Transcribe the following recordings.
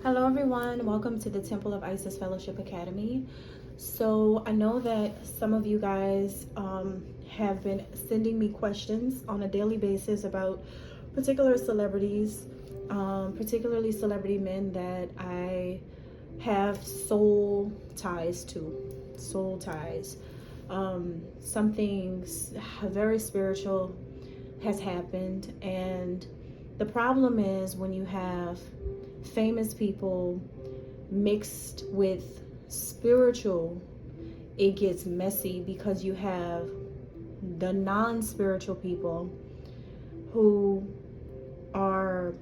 Hello, everyone. Welcome to the Temple of Isis Fellowship Academy. So, I know that some of you guys have been sending me questions on a daily basis about particular celebrities, particularly celebrity men that I have soul ties to. Soul ties. Something very spiritual has happened, and the problem is when you have famous people mixed with spiritual, it gets messy because you have the non-spiritual people who are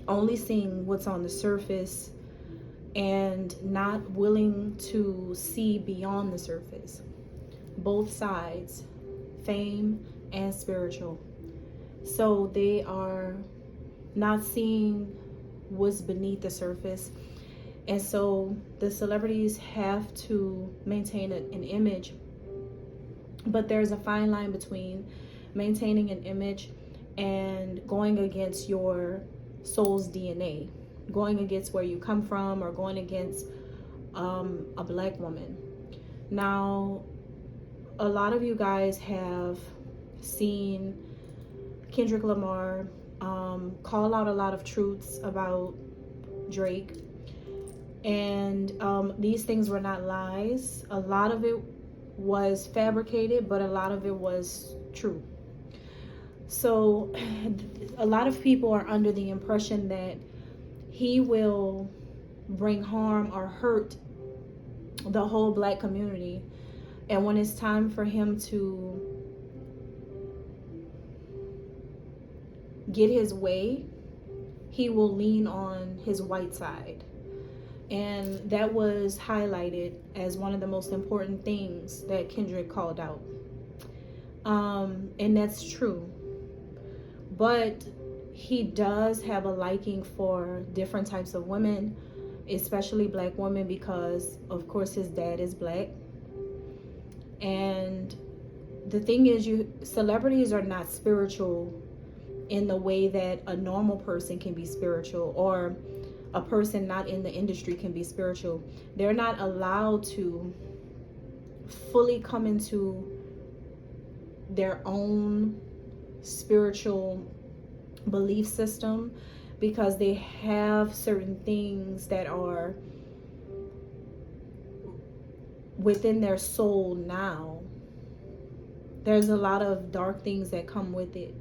only seeing what's on the surface and not willing to see beyond the surface. Both sides, fame and spiritual. So they are not seeing what's beneath the surface. And so the celebrities have to maintain an image, but there's a fine line between maintaining an image and going against your soul's DNA, going against where you come from, or going against a black woman. Now, a lot of you guys have seen Kendrick Lamar call out a lot of truths about Drake, and these things were not lies. A lot of it was fabricated, but a lot of it was true. So a lot of people are under the impression that he will bring harm or hurt the whole black community, and when it's time for him to get his way, he will lean on his white side. And that was highlighted as one of the most important things that Kendrick called out. And that's true. But he does have a liking for different types of women, especially black women, because of course his dad is black. And the thing is, celebrities are not spiritual in the way that a normal person can be spiritual, or a person not in the industry can be spiritual. They're not allowed to fully come into their own spiritual belief system because they have certain things that are within their soul now. There's a lot of dark things that come with it.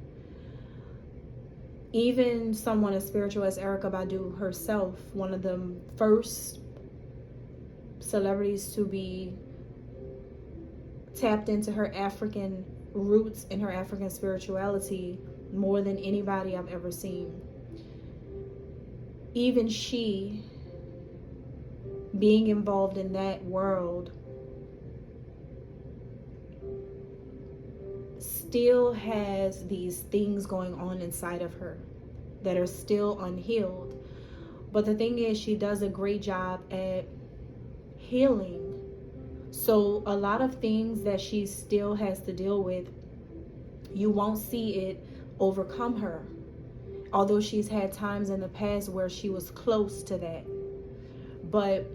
Even someone as spiritual as Erykah Badu herself, one of the first celebrities to be tapped into her African roots and her African spirituality more than anybody I've ever seen. Even she, being involved in that world, still has these things going on inside of her that are still unhealed. But the thing is, she does a great job at healing. So a lot of things that she still has to deal with, you won't see it overcome her. Although she's had times in the past where she was close to that. But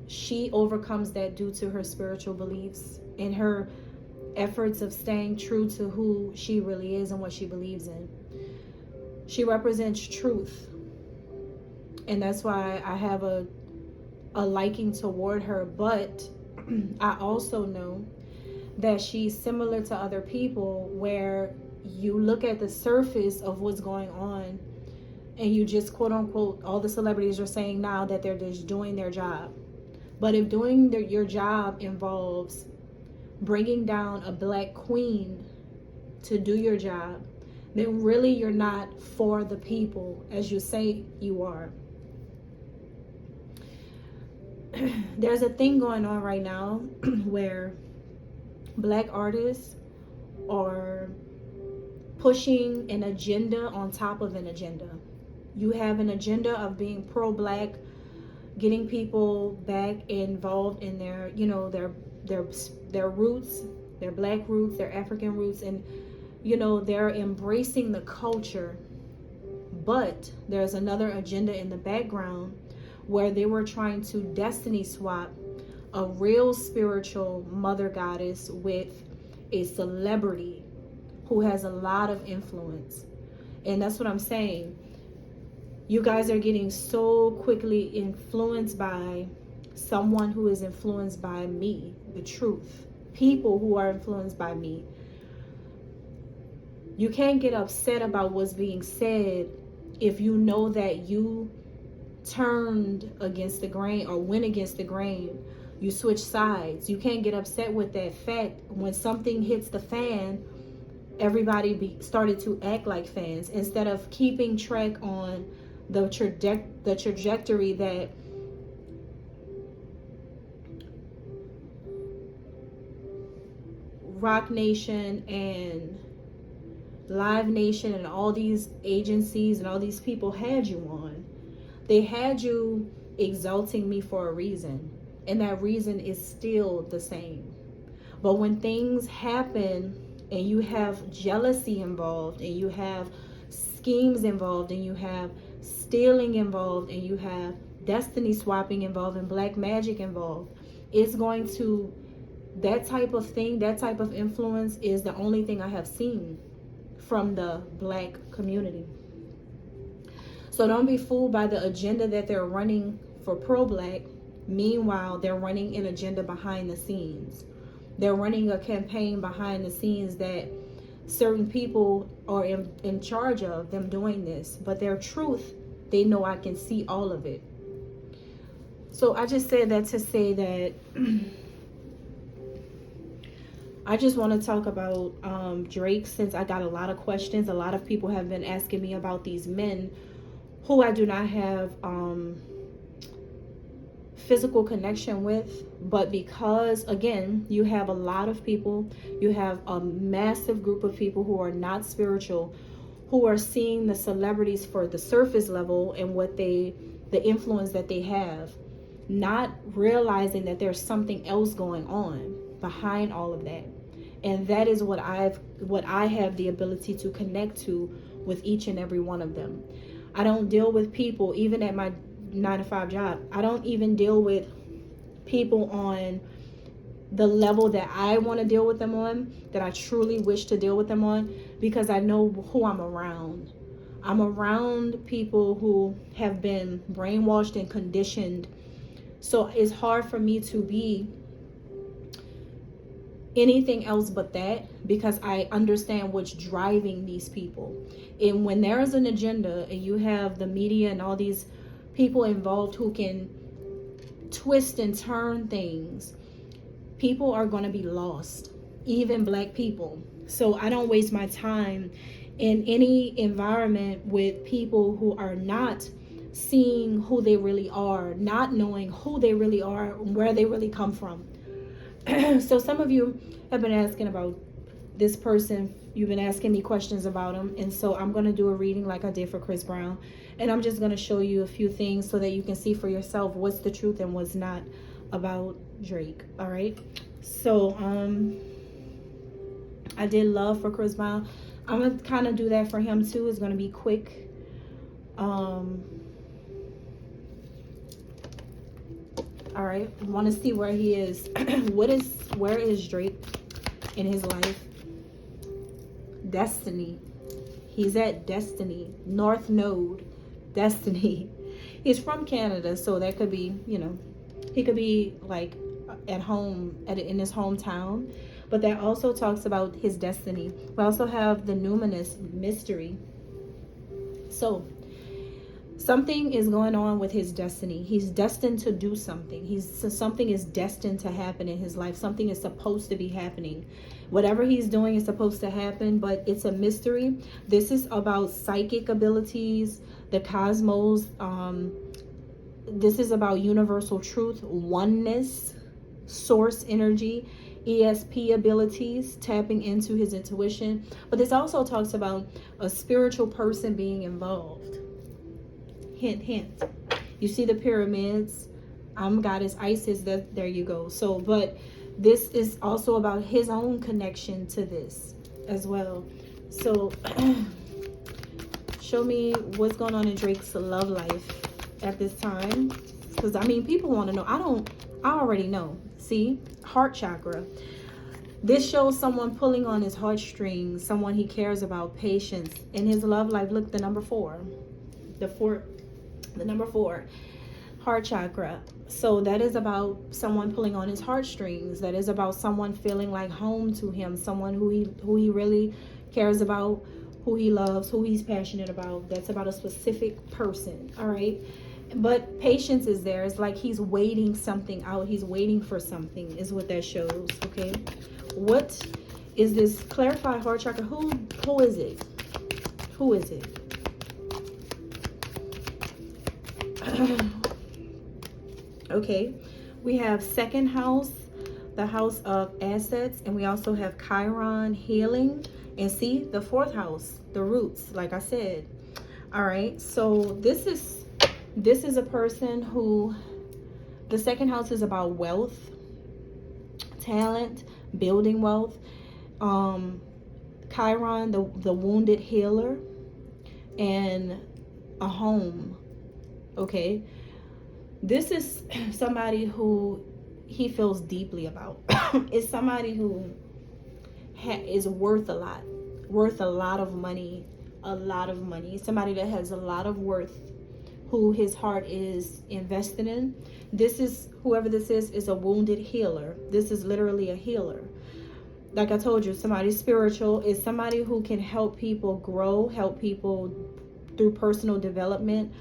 she overcomes that due to her spiritual beliefs and her efforts of staying true to who she really is and what she believes in. She represents truth, and that's why I have a liking toward her. But I also know that she's similar to other people, where you look at the surface of what's going on and you just quote unquote, all the celebrities are saying now that they're just doing their job. But if doing your job involves bringing down a black queen to do your job, then really you're not for the people as you say you are. There's a thing going on right now where black artists are pushing an agenda on top of an agenda. You have an agenda of being pro-black, getting people back involved in their roots, their black roots, their African roots, and they're embracing the culture. But there's another agenda in the background where they were trying to destiny swap a real spiritual mother goddess with a celebrity who has a lot of influence. And that's what I'm saying. You guys are getting so quickly influenced by someone who is influenced by me, the truth. People who are influenced by me. You can't get upset about what's being said if you know that you turned against the grain or went against the grain. You switch sides. You can't get upset with that fact. When something hits the fan, everybody started to act like fans instead of keeping track on the trajectory that Rock Nation and Live Nation and all these agencies and all these people had you on. They had you exalting me for a reason. And that reason is still the same. But when things happen and you have jealousy involved and you have schemes involved and you have stealing involved and you have destiny swapping involved and black magic involved, it's going to, that type of thing, that type of influence is the only thing I have seen from the black community. So don't be fooled by the agenda that they're running for pro-black. Meanwhile, they're running an agenda behind the scenes. They're running a campaign behind the scenes that certain people are in charge of them doing this. But their truth, they know I can see all of it. So I just said that to say that I just want to talk about Drake, since I got a lot of questions. A lot of people have been asking me about these men who I do not have physical connection with, but because again, you have a lot of people, you have a massive group of people who are not spiritual, who are seeing the celebrities for the surface level and what the influence that they have, not realizing that there's something else going on behind all of that. And that is what I have the ability to connect to with each and every one of them. I don't deal with people, even at my 9-to-5 job. I don't even deal with people on the level that I want to deal with them on, that I truly wish to deal with them on, because I know who I'm around. I'm around people who have been brainwashed and conditioned. So it's hard for me to be anything else but that, because I understand what's driving these people. And when there is an agenda and you have the media and all these people involved who can twist and turn things, people are going to be lost, even black people. So I don't waste my time in any environment with people who are not seeing who they really are, not knowing who they really are, where they really come from. So some of you have been asking about this person. You've been asking me questions about him. And so I'm going to do a reading like I did for Chris Brown. And I'm just going to show you a few things so that you can see for yourself what's the truth and what's not about Drake. All right. So I did love for Chris Brown. I'm going to kind of do that for him too. It's going to be quick. All right, I want to see where he is. Where is Drake in his life? Destiny. He's at Destiny. North Node. Destiny. He's from Canada, so that could be, he could be like at home, in his hometown. But that also talks about his destiny. We also have the numinous mystery. So something is going on with his destiny. He's destined to do something. Something is destined to happen in his life. Something is supposed to be happening. Whatever he's doing is supposed to happen, but it's a mystery. This is about psychic abilities, the cosmos. This is about universal truth, oneness, source energy, ESP abilities, tapping into his intuition. But this also talks about a spiritual person being involved. Hint, hint. You see the pyramids. I'm goddess Isis. There you go. So, but this is also about his own connection to this as well. So, Show me what's going on in Drake's love life at this time. Because, I mean, people want to know. I already know. See? Heart chakra. This shows someone pulling on his heartstrings, someone he cares about, patience. In his love life, look, the number 4. The number 4. Heart chakra. So that is about someone pulling on his heartstrings. That is about someone feeling like home to him, someone who he really cares about, who he loves, who he's passionate about. That's about a specific person. All right. But patience is there. It's like he's waiting something out. He's waiting for something is what that shows. Okay. What is this? Clarify heart chakra. Who is it? Who is it? Okay, we have second house, the house of assets, and we also have Chiron, healing, and see the 4th house, the roots, like I said. All right, so this is a person who, the second house is about wealth, talent, building wealth. Chiron, the wounded healer, and a home. Okay, this is somebody who he feels deeply about. It's somebody who is worth a lot of money, somebody that has a lot of worth, who his heart is invested in. This is, whoever this is a wounded healer. This is literally a healer. Like I told you, somebody spiritual is somebody who can help people grow, help people through personal development,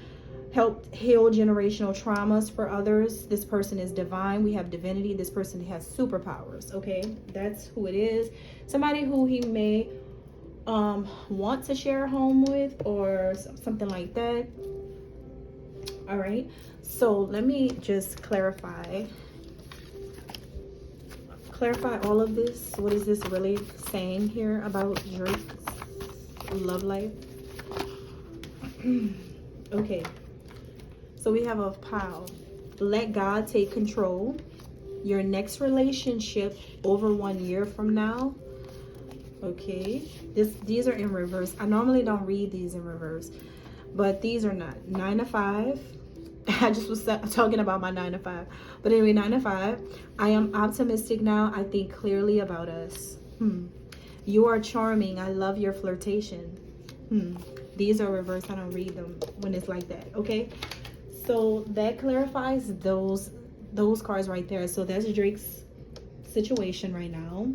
help heal generational traumas for others. This person is divine. We have divinity. This person has superpowers. Okay, that's who it is. Somebody who he may want to share a home with, or something like that. All right, so let me just clarify all of this. What is this really saying here about Drake's love life? Okay, so we have a pile. Let God take control. Your next relationship over 1 year from now. Okay, these are in reverse. I normally don't read these in reverse, but these are not. 9 to 5. I just was talking about my 9 to 5. But anyway, 9 to 5. I am optimistic now. I think clearly about us. You are charming. I love your flirtation. These are reversed. I don't read them when it's like that. Okay, so that clarifies those cards right there. So that's Drake's situation right now.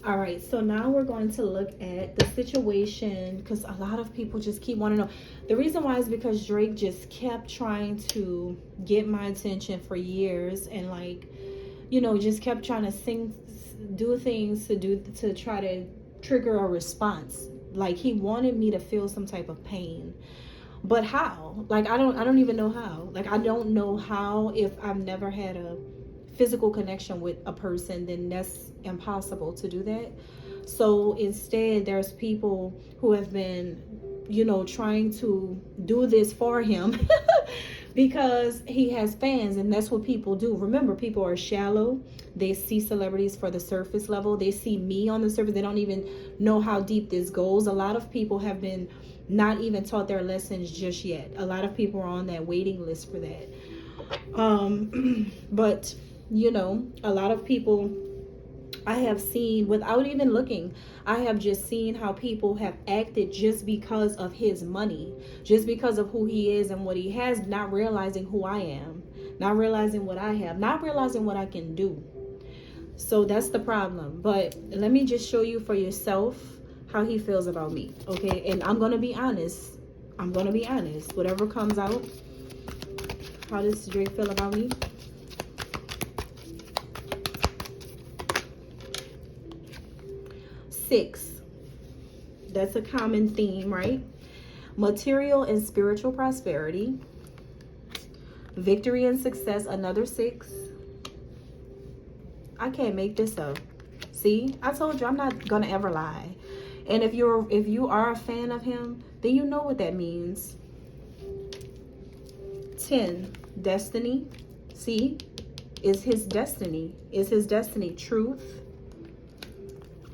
All right, so now we're going to look at the situation, because a lot of people just keep wanting to know. The reason why is because Drake just kept trying to get my attention for years, and like, you know, just kept trying to do things to try to trigger a response. Like, he wanted me to feel some type of pain. But how? Like, I don't even know how. Like, I don't know how. If I've never had a physical connection with a person, then that's impossible to do that. So instead, there's people who have been, you know, trying to do this for him because he has fans, and that's what people do. Remember, people are shallow. They see celebrities for the surface level. They see me on the surface. They don't even know how deep this goes. A lot of people have been not even taught their lessons just yet. A lot of people are on that waiting list for that. But you know, a lot of people I have seen, without even looking, I have just seen how people have acted just because of his money, just because of who he is and what he has, not realizing who I am, not realizing what I have, not realizing what I can do. So that's the problem. But let me just show you for yourself how he feels about me, okay? And I'm gonna be honest. Whatever comes out, how does Drake feel about me? Six. That's a common theme, right? Material and spiritual prosperity. Victory and success, another 6. I can't make this up. See, I told you I'm not gonna ever lie. And if you are a fan of him, then you know what that means. 10. Destiny. See, is his destiny. Truth.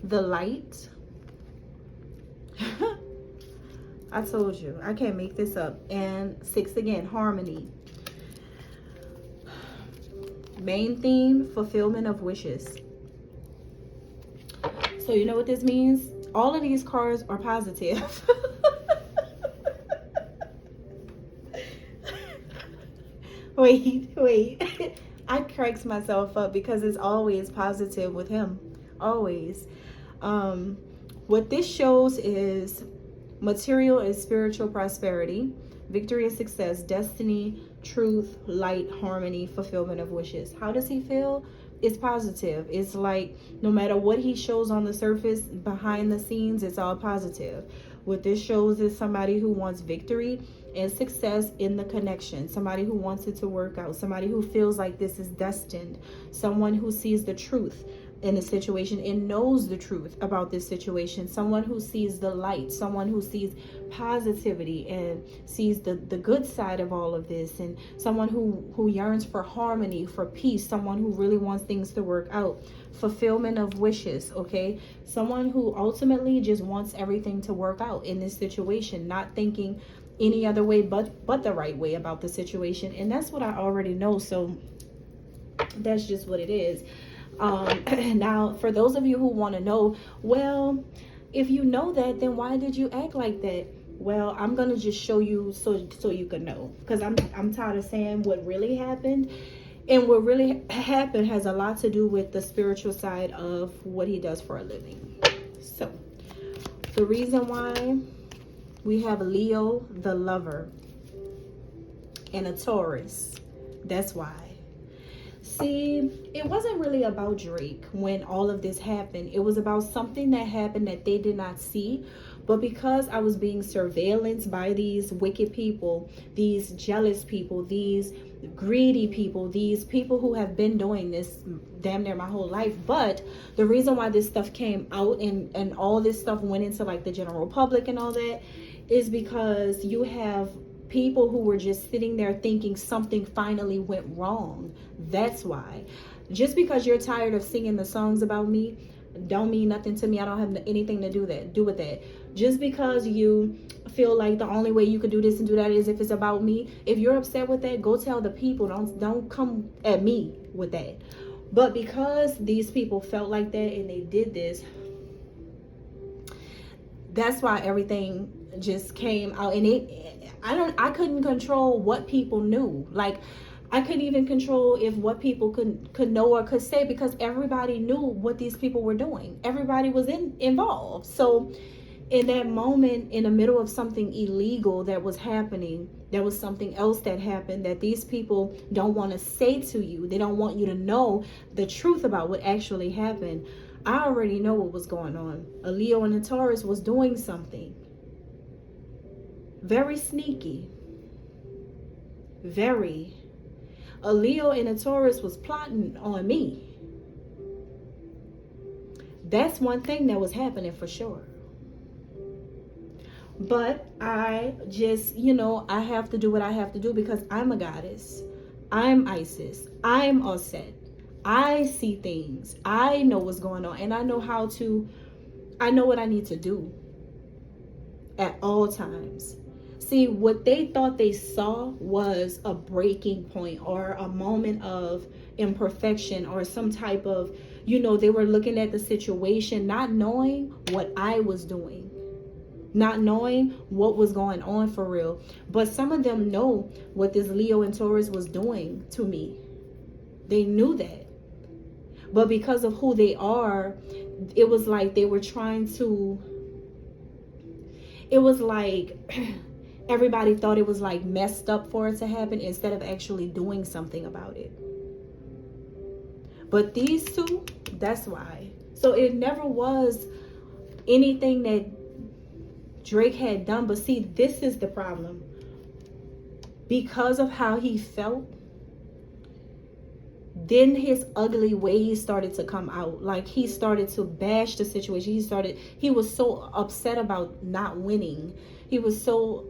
The light. I told you, I can't make this up. And 6 again, harmony. Main theme, fulfillment of wishes. So you know what this means? All of these cards are positive. wait. I cracks myself up because it's always positive with him. Always. What this shows is material and spiritual prosperity, victory and success, destiny, truth, light, harmony, fulfillment of wishes. How does he feel? It's positive. It's like no matter what he shows on the surface, behind the scenes, it's all positive. What this shows is somebody who wants victory and success in the connection, somebody who wants it to work out, somebody who feels like this is destined, someone who sees the truth in the situation and knows the truth about this situation, someone who sees the light, someone who sees positivity and sees the good side of all of this, and someone who yearns for harmony, for peace, someone who really wants things to work out, fulfillment of wishes. Okay, someone who ultimately just wants everything to work out in this situation, not thinking any other way but the right way about the situation. And that's what I already know, so that's just what it is. Now, for those of you who want to know, well, if you know that, then why did you act like that? Well, I'm gonna just show you so you can know, because I'm tired of saying what really happened. And what really happened has a lot to do with the spiritual side of what he does for a living. So the reason why we have Leo, the lover, and a Taurus, that's why. See, it wasn't really about Drake when all of this happened. It was about something that happened that they did not see. But because I was being surveillanced by these wicked people, these jealous people, these greedy people, these people who have been doing this damn near my whole life. But the reason why this stuff came out and all this stuff went into like the general public and all that is because you have people who were just sitting there thinking something finally went wrong. That's why. Just because you're tired of singing the songs about me don't mean nothing to me. I don't have anything to do with that. Just because you feel like the only way you could do this and do that is if it's about me. If you're upset with that, go tell the people. Don't come at me with that. But because these people felt like that and they did this, that's why everything just came out. And I couldn't control what people knew. Like, I couldn't even control if what people could know or could say, because everybody knew what these people were doing. Everybody was involved. So in that moment, in the middle of something illegal that was happening, there was something else that happened that these people don't want to say to you. They don't want you to know the truth about what actually happened. I already know what was going on. A Leo and a Taurus was doing something very sneaky. Very. A Leo and a Taurus was plotting on me. That's one thing that was happening for sure. But I just, I have to do what I have to do because I'm a goddess. I'm Isis. I'm Osset. I see things. I know what's going on. And I know what I need to do at all times. See, what they thought they saw was a breaking point or a moment of imperfection or some type of, they were looking at the situation, not knowing what I was doing, not knowing what was going on for real. But some of them know what this Leo and Taurus was doing to me. They knew that. But because of who they are, it was like they were trying to, it was like everybody thought it was like messed up for it to happen instead of actually doing something about it. But these two, that's why. So it never was anything that Drake had done. But see, this is the problem. Because of how he felt, then his ugly ways started to come out. Like, he started to bash the situation. He was so upset about not winning. He was so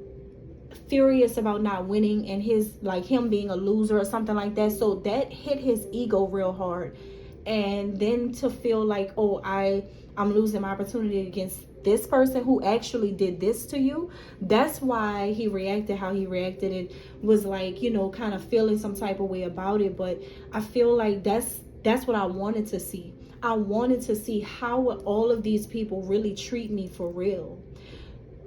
furious about not winning and him being a loser or something like that. So that hit his ego real hard. And then to feel like, I'm losing my opportunity against this person who actually did this to you. That's why he reacted how he reacted, and was like, you know, kind of feeling some type of way about it. But I feel like that's what I wanted to see. I wanted to see how would all of these people really treat me for real.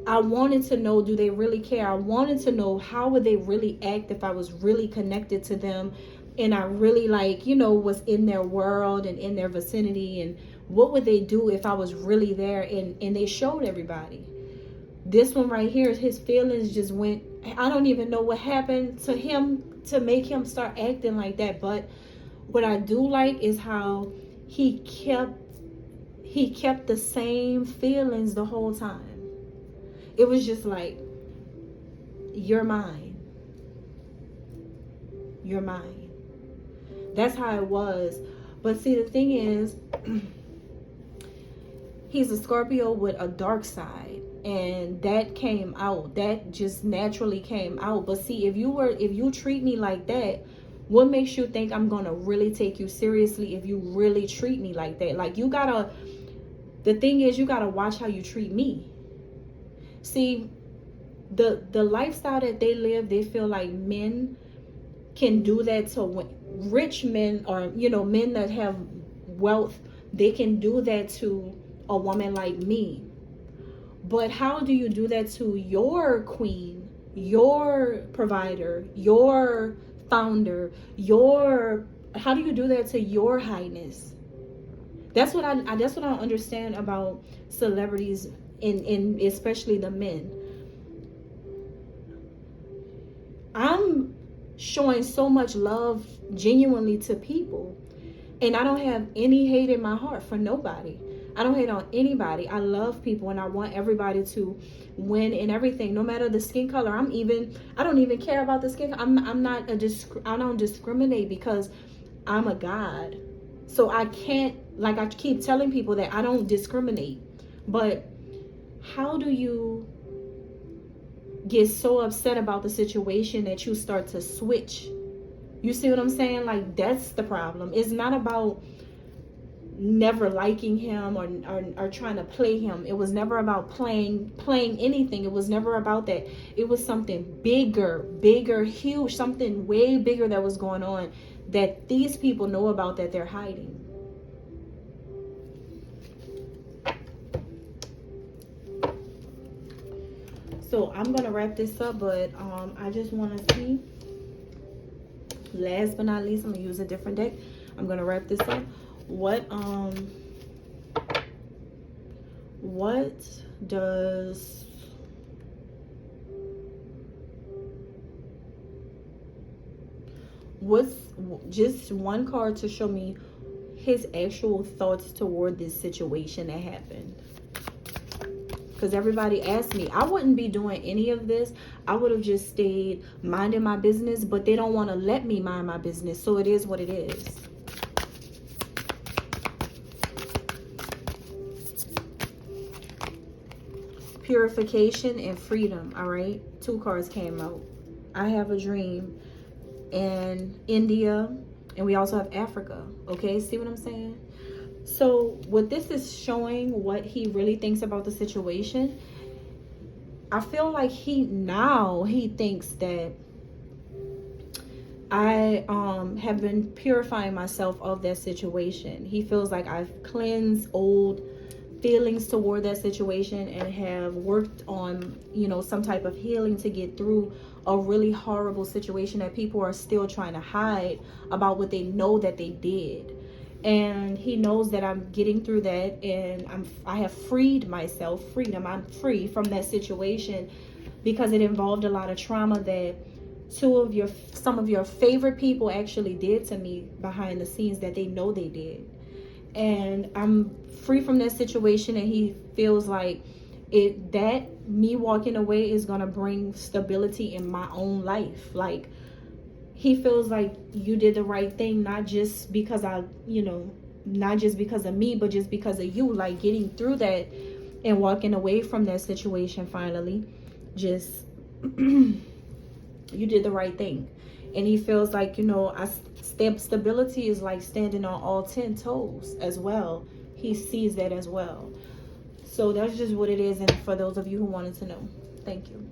I wanted to know, do they really care? I wanted to know, how would they really act if I was really connected to them, and I really, like, you know, was in their world and in their vicinity, and what would they do if I was really there? And they showed everybody. This one right here, his feelings just went, I don't even know what happened to him to make him start acting like that. But what I do like is how he kept the same feelings the whole time. It was just like, you're mine. You're mine. That's how it was. But see, the thing is, he's a Scorpio with a dark side. And that came out. That just naturally came out. But see, if you treat me like that, what makes you think I'm gonna really take you seriously if you really treat me like that? Like, the thing is, you gotta watch how you treat me. See, the lifestyle that they live, they feel like men can do that to rich men, or, you know, men that have wealth. They can do that to a woman like me. But how do you do that to your queen, your provider, your founder, how do you do that to your highness? That's what I don't understand about celebrities, in especially the men. I'm showing so much love genuinely to people, and I don't have any hate in my heart for nobody. I don't hate on anybody. I love people, and I want everybody to win and everything, no matter the skin color. I don't even care about the skin. I don't discriminate, because I'm a God. So I can't, like, I keep telling people that I don't discriminate. But how do you get so upset about the situation that you start to switch? You see what I'm saying? Like, that's the problem. It's not about never liking him or trying to play him. It was never about playing anything. It was never about that. It was something bigger, huge, something way bigger that was going on that these people know about, that they're hiding. So I'm gonna wrap this up, but I just want to see, last but not least, I'm gonna use a different deck. I'm gonna wrap this up. What does what's just one card to show me his actual thoughts toward this situation that happened? Because everybody asked me, I wouldn't be doing any of this. I would have just stayed minding my business, but they don't want to let me mind my business, so it is what it is. Purification and freedom. All right, 2 cards came out. I have a dream, and India, and we also have Africa. Okay, see what I'm saying? So what this is showing, what he really thinks about the situation. I feel like he thinks that I have been purifying myself of that situation. He feels like I've cleansed old feelings toward that situation and have worked on, you know, some type of healing to get through a really horrible situation that people are still trying to hide about what they know that they did. And he knows that I'm getting through that, and I have freed myself. Freedom. I'm free from that situation because it involved a lot of trauma that some of your favorite people actually did to me behind the scenes that they know they did. And I'm free from that situation, and he feels like me walking away is gonna bring stability in my own life. Like, he feels like you did the right thing, not just because not just because of me, but just because of you. Like, getting through that and walking away from that situation finally, just you did the right thing. And he feels like, stability is like standing on all 10 toes as well. He sees that as well. So that's just what it is, and for those of you who wanted to know, thank you.